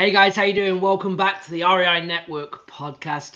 Hey guys, how you doing? Welcome back to the REI Network podcast.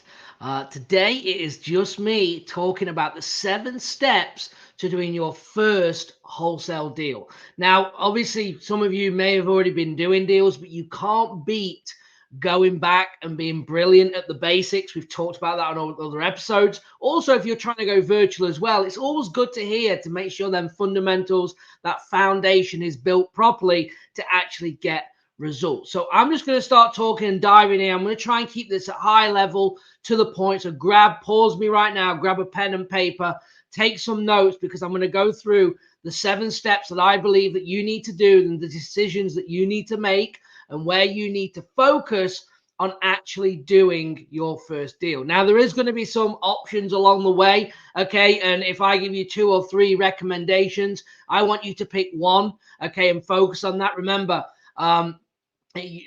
Today it is just me talking about the 7 steps to doing your first wholesale deal. Now, obviously, some of you may have already been doing deals, but you can't beat going back and being brilliant at the basics. We've talked about that on other episodes. Also, if you're trying to go virtual as well, it's always good to hear to make sure them fundamentals, that foundation is built properly to actually get results. So I'm just going to start talking and diving in. I'm going to try and keep this at high level to the point. So pause me right now, grab a pen and paper, take some notes because I'm going to go through the 7 steps that I believe that you need to do and the decisions that you need to make and where you need to focus on actually doing your first deal. Now, there is going to be some options along the way, okay? And if I give you 2 or 3 recommendations, I want you to pick one, okay, and focus on that. Remember,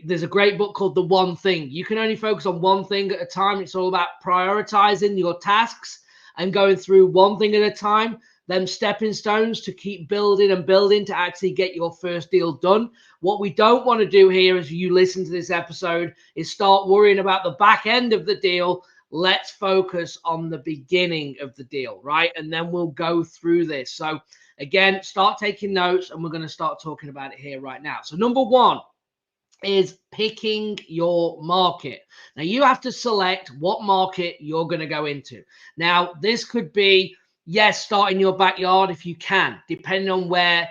there's a great book called The One Thing. You can only focus on one thing at a time. It's all about prioritizing your tasks and going through one thing at a time, them stepping stones to keep building and building to actually get your first deal done. What we don't want to do here as you listen to this episode is start worrying about the back end of the deal. Let's focus on the beginning of the deal, right? And then we'll go through this. So again, start taking notes and we're going to start talking about it here right now. So number 1 is picking your market. Now you have to select what market you're going to go into. Now this could be, yes, start in your backyard if you can, depending on where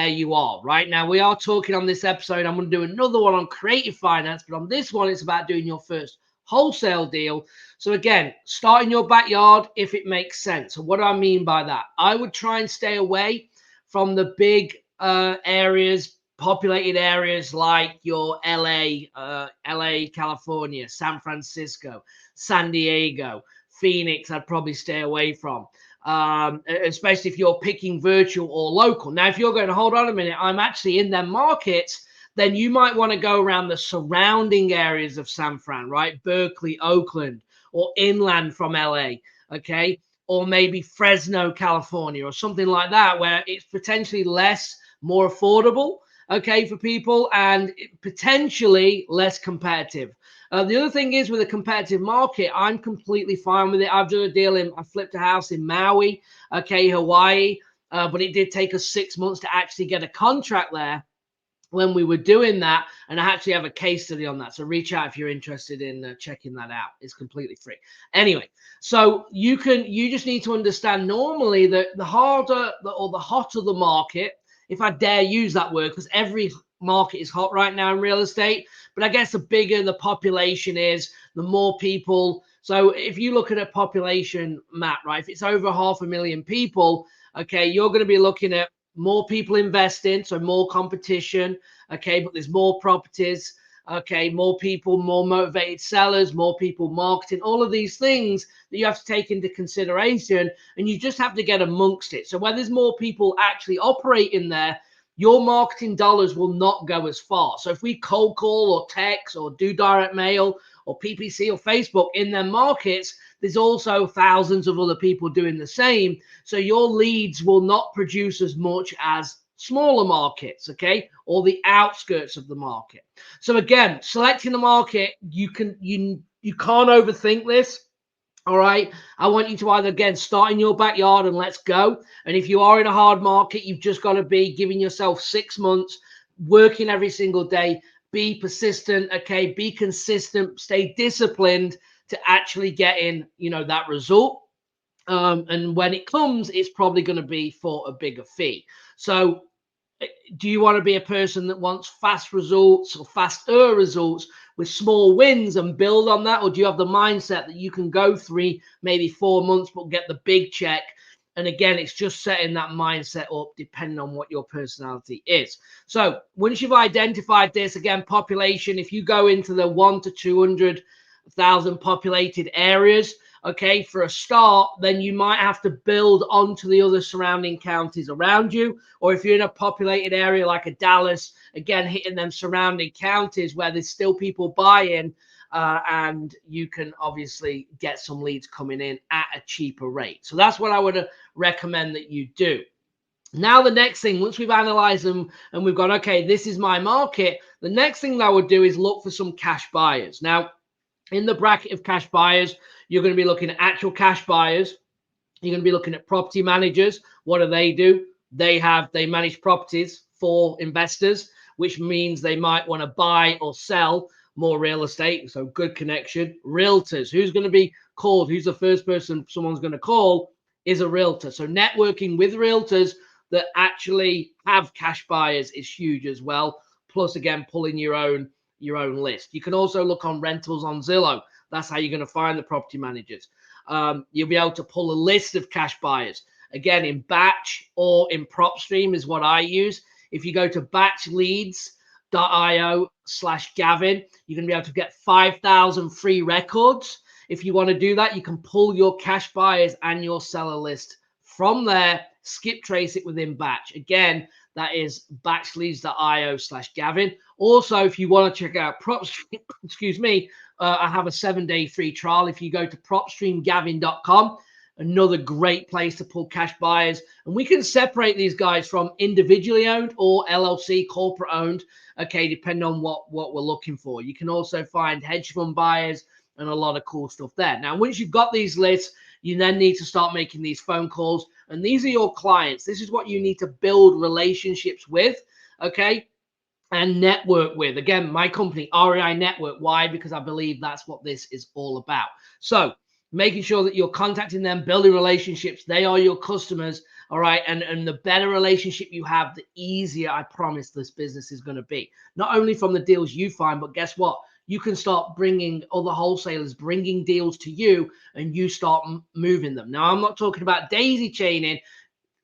you are. Right now we are talking on this episode, I'm going to do another one on creative finance, but on this one it's about doing your first wholesale deal. So again, start in your backyard if it makes sense. So what do I mean by that? I would try and stay away from the big populated areas like your LA, California, San Francisco, San Diego, Phoenix. I'd probably stay away from, especially if you're picking virtual or local. Now, if you're going to hold on a minute, I'm actually in them markets, then you might want to go around the surrounding areas of San Fran, right? Berkeley, Oakland, or inland from LA, okay? Or maybe Fresno, California, or something like that, where it's potentially more affordable, okay, for people and potentially less competitive. The other thing is with a competitive market, I'm completely fine with it. I've done a deal I flipped a house in Maui, okay, Hawaii, but it did take us 6 months to actually get a contract there when we were doing that, and I actually have a case study on that, so reach out if you're interested in checking that out. It's completely free. Anyway, so you just need to understand normally that the hotter the market, if I dare use that word, because every market is hot right now in real estate, but I guess the bigger the population is, the more people. So if you look at a population map, right, if it's over 500,000 people, okay, you're going to be looking at more people investing, so more competition, okay, but there's more properties, okay, more people, more motivated sellers, more people marketing, all of these things that you have to take into consideration, and you just have to get amongst it. So when there's more people actually operating there, your marketing dollars will not go as far. So if we cold call or text or do direct mail or PPC or Facebook in their markets, there's also thousands of other people doing the same. So your leads will not produce as much as smaller markets, okay, or the outskirts of the market. So again, selecting the market, you can't overthink this. All right. I want you to either, again, start in your backyard and let's go. And if you are in a hard market, you've just got to be giving yourself 6 months, working every single day, be persistent, okay, be consistent, stay disciplined to actually get in, that result. And when it comes, it's probably going to be for a bigger fee. So do you want to be a person that wants fast results or faster results with small wins and build on that? Or do you have the mindset that you can go 3, maybe 4 months, but get the big check? And again, it's just setting that mindset up depending on what your personality is. So once you've identified this, again, population, if you go into the 1 to 200,000 populated areas, okay, for a start, then you might have to build onto the other surrounding counties around you. Or if you're in a populated area like a Dallas, again, hitting them surrounding counties where there's still people buying, and you can obviously get some leads coming in at a cheaper rate. So that's what I would recommend that you do. Now, the next thing, once we've analyzed them and we've gone, okay, this is my market, the next thing that I would do is look for some cash buyers. Now, in the bracket of cash buyers, you're going to be looking at actual cash buyers. You're going to be looking at property managers. What do? They manage properties for investors, which means they might want to buy or sell more real estate. So good connection. Realtors. Who's going to be called? Who's the first person someone's going to call? Is a realtor. So networking with realtors that actually have cash buyers is huge as well. Plus, again, pulling your own list. You can also look on rentals on Zillow. That's how you're going to find the property managers. You'll be able to pull a list of cash buyers. Again, in batch or in PropStream is what I use. If you go to batchleads.io/Gavin, you're going to be able to get 5,000 free records. If you want to do that, you can pull your cash buyers and your seller list from there, skip trace it within batch. Again, that is batchleads.io/Gavin. Also, if you want to check out PropStream, excuse me, I have a 7-day free trial. If you go to propstreamgavin.com, another great place to pull cash buyers. And we can separate these guys from individually owned or LLC, corporate owned, okay, depending on what we're looking for. You can also find hedge fund buyers and a lot of cool stuff there. Now, once you've got these lists, you then need to start making these phone calls. And these are your clients. This is what you need to build relationships with, okay, and network with. Again, my company, REI Network. Why? Because I believe that's what this is all about. So making sure that you're contacting them, building relationships. They are your customers, all right? And the better relationship you have, the easier, I promise, this business is going to be. Not only from the deals you find, but guess what? You can start bringing other wholesalers, bringing deals to you, and you start moving them. Now, I'm not talking about daisy chaining.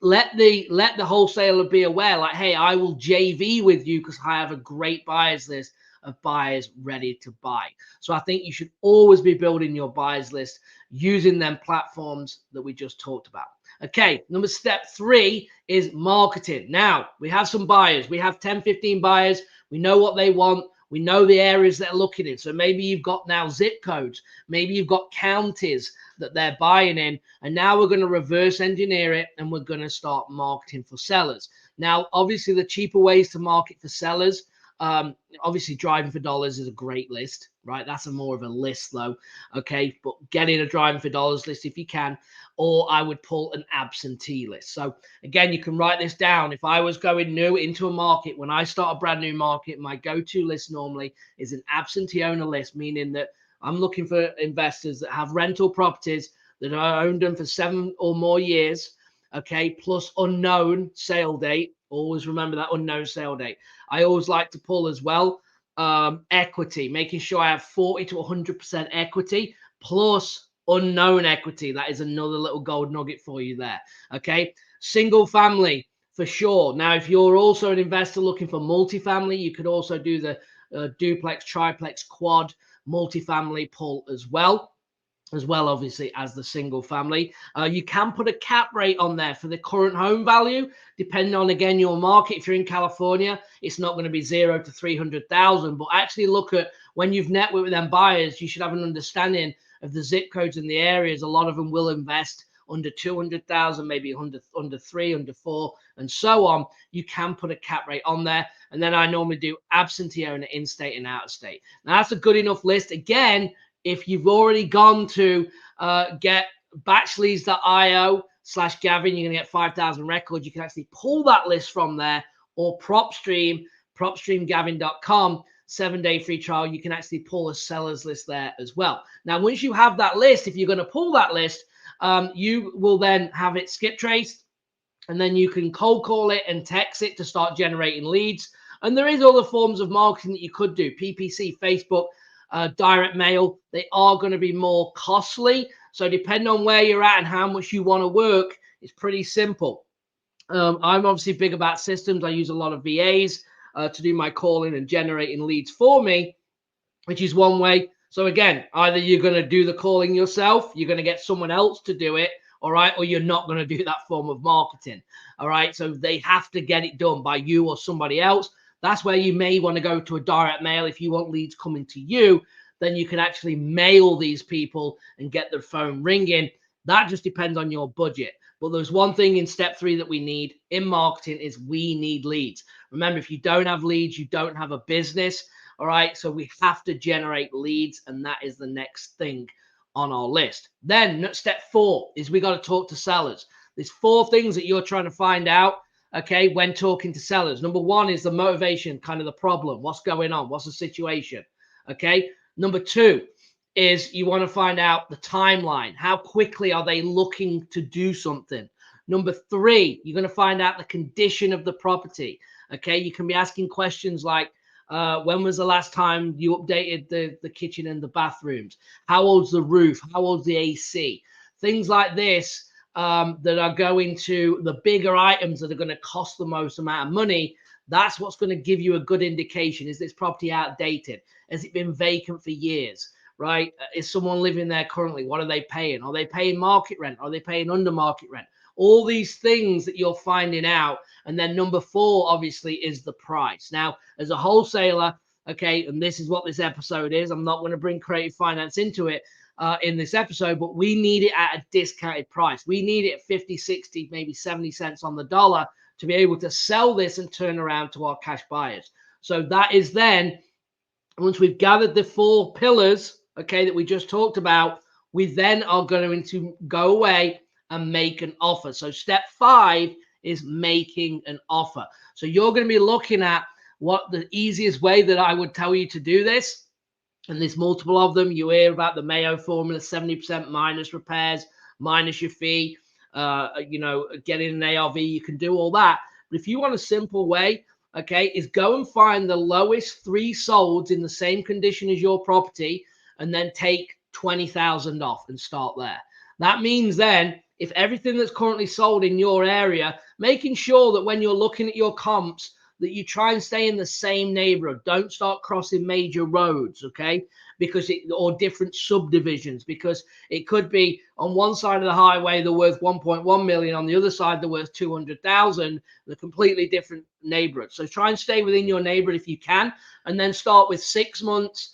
Let the wholesaler be aware, like, hey, I will JV with you because I have a great buyers list of buyers ready to buy. So I think you should always be building your buyers list using them platforms that we just talked about. Okay, step 3 is marketing. Now, we have some buyers. We have 10, 15 buyers. We know what they want. We know the areas they're looking in. So maybe you've got now zip codes. Maybe you've got counties that they're buying in. And now we're going to reverse engineer it and we're going to start marketing for sellers. Now, obviously, the cheaper ways to market for sellers, obviously driving for dollars is a great list, right? That's more of a list though. Okay. But getting a driving for dollars list if you can, or I would pull an absentee list. So again, you can write this down. If I was going new into a market, when I start a brand new market, my go-to list normally is an absentee owner list, meaning that I'm looking for investors that have rental properties that are owned them for 7 or more years, okay, plus unknown sale date. Always remember that unknown sale date. I always like to pull as well equity, making sure I have 40 to 100% equity plus unknown equity. That is another little gold nugget for you there, okay? Single family for sure. Now, if you're also an investor looking for multifamily, you could also do the duplex, triplex, quad, multifamily pull as well obviously as the single family. You can put a cap rate on there for the current home value, depending on, again, your market. If you're in California, it's not going to be 0 to 300,000, but actually look at when you've networked with them buyers, you should have an understanding of the zip codes in the areas. A lot of them will invest under 200,000, maybe under 3, under 4, and so on. You can put a cap rate on there. And then I normally do absentee owner, in-state and out-of-state. Now, that's a good enough list. Again, if you've already gone to get batchleads.io/Gavin, you're going to get 5,000 records. You can actually pull that list from there, or propstreamgavin.com, 7-day free trial. You can actually pull a seller's list there as well. Now, once you have that list, if you're going to pull that list, you will then have it skip traced, and then you can cold call it and text it to start generating leads. And there is other forms of marketing that you could do: PPC, Facebook, direct mail. They are going to be more costly. So depending on where you're at and how much you want to work, it's pretty simple. I'm obviously big about systems. I use a lot of VAs to do my calling and generating leads for me, which is one way. So again, either you're going to do the calling yourself, you're going to get someone else to do it, all right, or you're not going to do that form of marketing, all right? So they have to get it done by you or somebody else. That's where you may want to go to a direct mail. If you want leads coming to you, then you can actually mail these people and get their phone ringing. That just depends on your budget. But there's one thing in step 3 that we need in marketing is we need leads. Remember, if you don't have leads, you don't have a business. All right. So we have to generate leads. And that is the next thing on our list. Then step 4 is we got to talk to sellers. There's 4 things that you're trying to find out, okay, when talking to sellers. Number 1 is the motivation, kind of the problem. What's going on? What's the situation? Okay. Number 2 is you want to find out the timeline. How quickly are they looking to do something? Number 3, you're going to find out the condition of the property. Okay. You can be asking questions like, when was the last time you updated the kitchen and the bathrooms? How old's the roof? How old's the AC? Things like this that are going to the bigger items that are going to cost the most amount of money. That's what's going to give you a good indication. Is this property outdated? Has it been vacant for years? Right? Is someone living there currently? What are they paying? Are they paying market rent? Are they paying under market rent? All these things that you're finding out. And then number 4, obviously, is the price. Now, as a wholesaler, okay, and this is what this episode is. I'm not going to bring creative finance into it in this episode, but we need it at a discounted price. We need it at 50, 60, maybe 70 cents on the dollar to be able to sell this and turn around to our cash buyers. So that is then, once we've gathered the 4 pillars, okay, that we just talked about, we then are going to go away and make an offer. So step 5 is making an offer. So you're going to be looking at what the easiest way that I would tell you to do this. And there's multiple of them. You hear about the Mayo formula, 70% minus repairs, minus your fee, getting an ARV. You can do all that. But if you want a simple way, okay, is go and find the lowest 3 solds in the same condition as your property and then take 20,000 off and start there. That means then if everything that's currently sold in your area, making sure that when you're looking at your comps, that you try and stay in the same neighborhood. Don't start crossing major roads, okay? Or different subdivisions, because it could be on one side of the highway they're worth 1.1 million, on the other side they're worth 200,000. They're completely different neighborhoods. So try and stay within your neighborhood if you can, and then start with 3 months,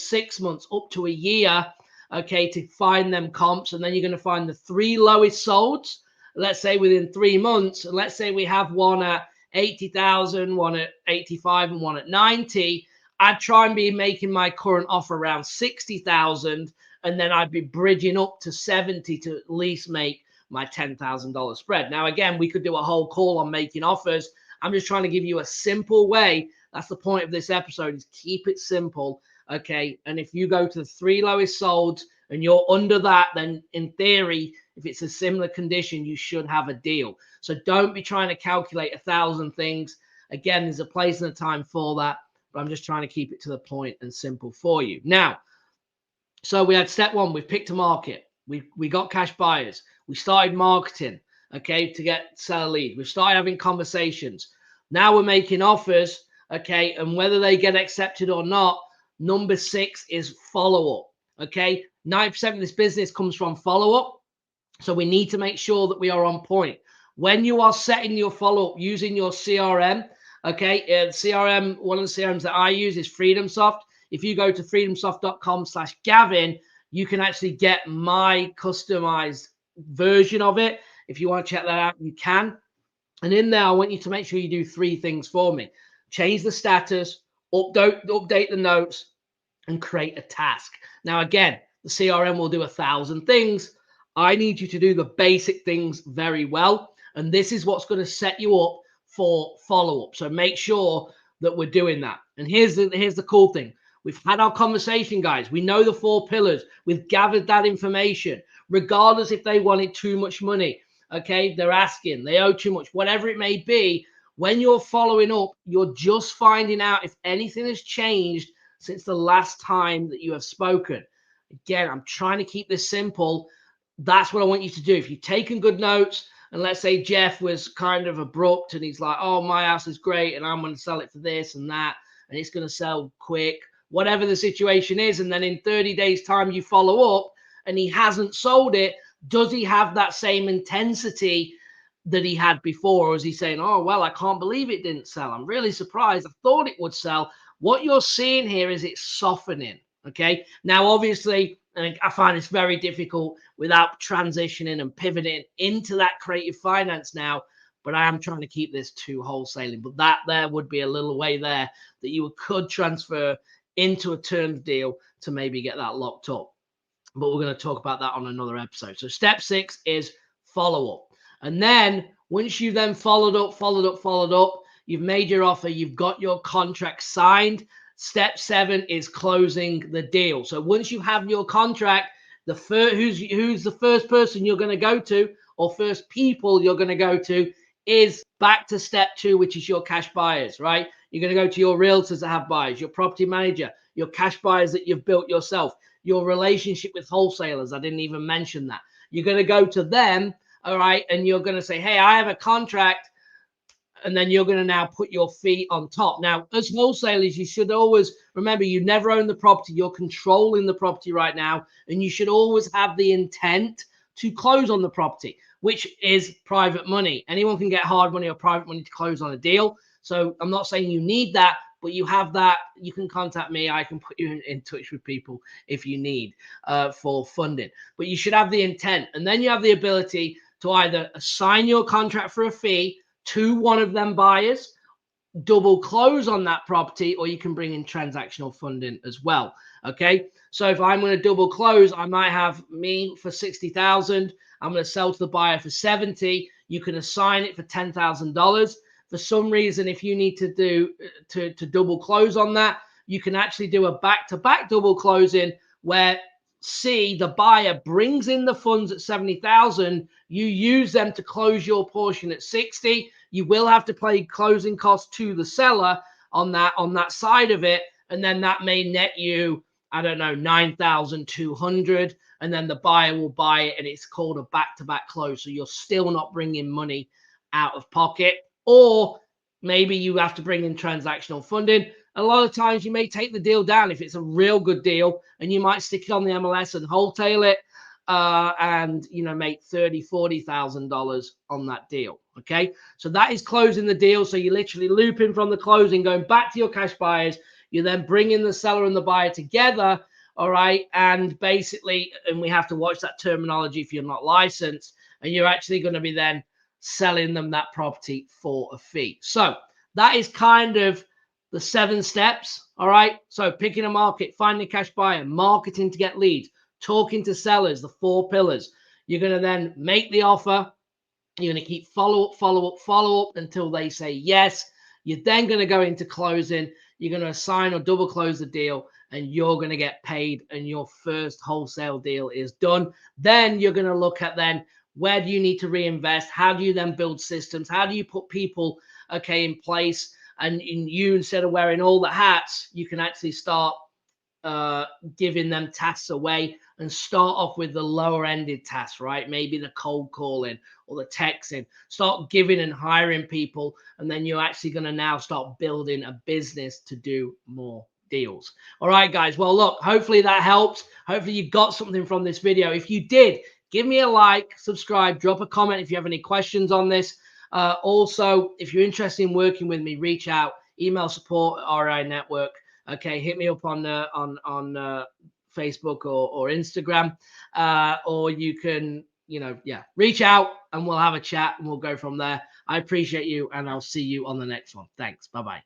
6 months, up to a year, okay, to find them comps. And then you're going to find the 3 lowest solds, let's say within 3 months. And let's say we have one at 80,000, one at 85, and one at 90. I'd try and be making my current offer around 60,000, and then I'd be bridging up to 70 to at least make my $10,000 spread. Now, again, we could do a whole call on making offers. I'm just trying to give you a simple way. That's the point of this episode, is keep it simple, okay? And if you go to the 3 lowest solds and you're under that, then in theory, if it's a similar condition, you should have a deal. So don't be trying to calculate 1,000 things. Again, there's a place and a time for that, but I'm just trying to keep it to the point and simple for you. Now, so we had step 1, we've picked a market. We got cash buyers. We started marketing, okay, to get seller lead. We've started having conversations. Now we're making offers, okay, and whether they get accepted or not, number 6 is follow-up, okay? 90% of this business comes from follow-up. So we need to make sure that we are on point. When you are setting your follow-up using your CRM, okay, CRM, one of the CRMs that I use is FreedomSoft. If you go to freedomsoft.com/Gavin, you can actually get my customized version of it. If you want to check that out, you can. And in there, I want you to make sure you do 3 things for me. Change the status, update the notes, and create a task. Now, again, the CRM will do 1,000 things. I need you to do the basic things very well. And this is what's going to set you up for follow-up. So make sure that we're doing that. And here's the cool thing. We've had our conversation, guys. We know the 4 pillars. We've gathered that information. Regardless if they wanted too much money, okay, they're asking, they owe too much, whatever it may be. When you're following up, you're just finding out if anything has changed since the last time that you have spoken. Again, I'm trying to keep this simple. That's what I want you to do. If you've taken good notes, and let's say Jeff was kind of abrupt and he's like, oh, my house is great and I'm going to sell it for this and that, and it's going to sell quick, whatever the situation is. And then in 30 days time, you follow up and he hasn't sold it. Does he have that same intensity that he had before? Or is he saying, oh, well, I can't believe it didn't sell. I'm really surprised. I thought it would sell. What you're seeing here is it's softening. Okay. Now, obviously, And I find it's very difficult without transitioning and pivoting into that creative finance now. But I am trying to keep this to wholesaling. But that there would be a little way there that you could transfer into a terms deal to maybe get that locked up. But we're going to talk about that on another episode. So step 6 is follow up. And then once you've then followed up, you've made your offer, you've got your contract signed. Step 7 is closing the deal. So once you have your contract, who's the first person you're going to go to, or first people you're going to go to, is back to step 2, which is your cash buyers, right? You're going to go to your realtors that have buyers, your property manager, your cash buyers that you've built yourself, your relationship with wholesalers. I didn't even mention that. You're going to go to them, all right, and you're going to say, hey, I have a contract. And then you're going to now put your fee on top. Now, as wholesalers, you should always remember you never own the property. You're controlling the property right now. And you should always have the intent to close on the property, which is private money. Anyone can get hard money or private money to close on a deal. So I'm not saying you need that, but you have that. You can contact me. I can put you in touch with people if you need for funding. But you should have the intent. And then you have the ability to either assign your contract for a fee to one of them buyers, double close on that property, or you can bring in transactional funding as well. Okay, so if I'm going to double close, I might have me for 60,000. I'm going to sell to the buyer for 70. You can assign it for $10,000. For some reason, if you need to do to double close on that, you can actually do a back-to-back double closing where C, the buyer brings in the funds at 70,000. You use them to close your portion at 60. You will have to pay closing costs to the seller on that side of it, and then that may net you, I don't know, 9,200, and then the buyer will buy it, and it's called a back-to-back close. So you're still not bringing money out of pocket, or maybe you have to bring in transactional funding. A lot of times you may take the deal down if it's a real good deal, and you might stick it on the MLS and wholesale it, and make $30,000-$40,000 on that deal. Okay, so that is closing the deal. So you're literally looping from the closing, going back to your cash buyers. You then bring in the seller and the buyer together. All right, and basically, and we have to watch that terminology if you're not licensed, and you're actually going to be then selling them that property for a fee. So that is kind of the 7 steps. All right. So picking a market, finding a cash buyer, marketing to get leads, talking to sellers, the 4 pillars. You're going to then make the offer. You're going to keep follow up until they say yes. You're then going to go into closing. You're going to assign or double close the deal, and you're going to get paid, and your first wholesale deal is done. Then you're going to look at then, where do you need to reinvest? How do you then build systems? How do you put people, in place? And instead of wearing all the hats, you can actually start giving them tasks away and start off with the lower ended tasks, right? Maybe the cold calling or the texting. Start giving and hiring people, and then you're actually going to now start building a business to do more deals. All right, guys. Well, look, hopefully that helps. Hopefully you got something from this video. If you did, give me a like, subscribe, drop a comment if you have any questions on this. Also, if you're interested in working with me, reach out, email support at RI Network. Okay, hit me up on Facebook or Instagram, or you can, reach out and we'll have a chat and we'll go from there. I appreciate you, and I'll see you on the next one. Thanks. Bye-bye.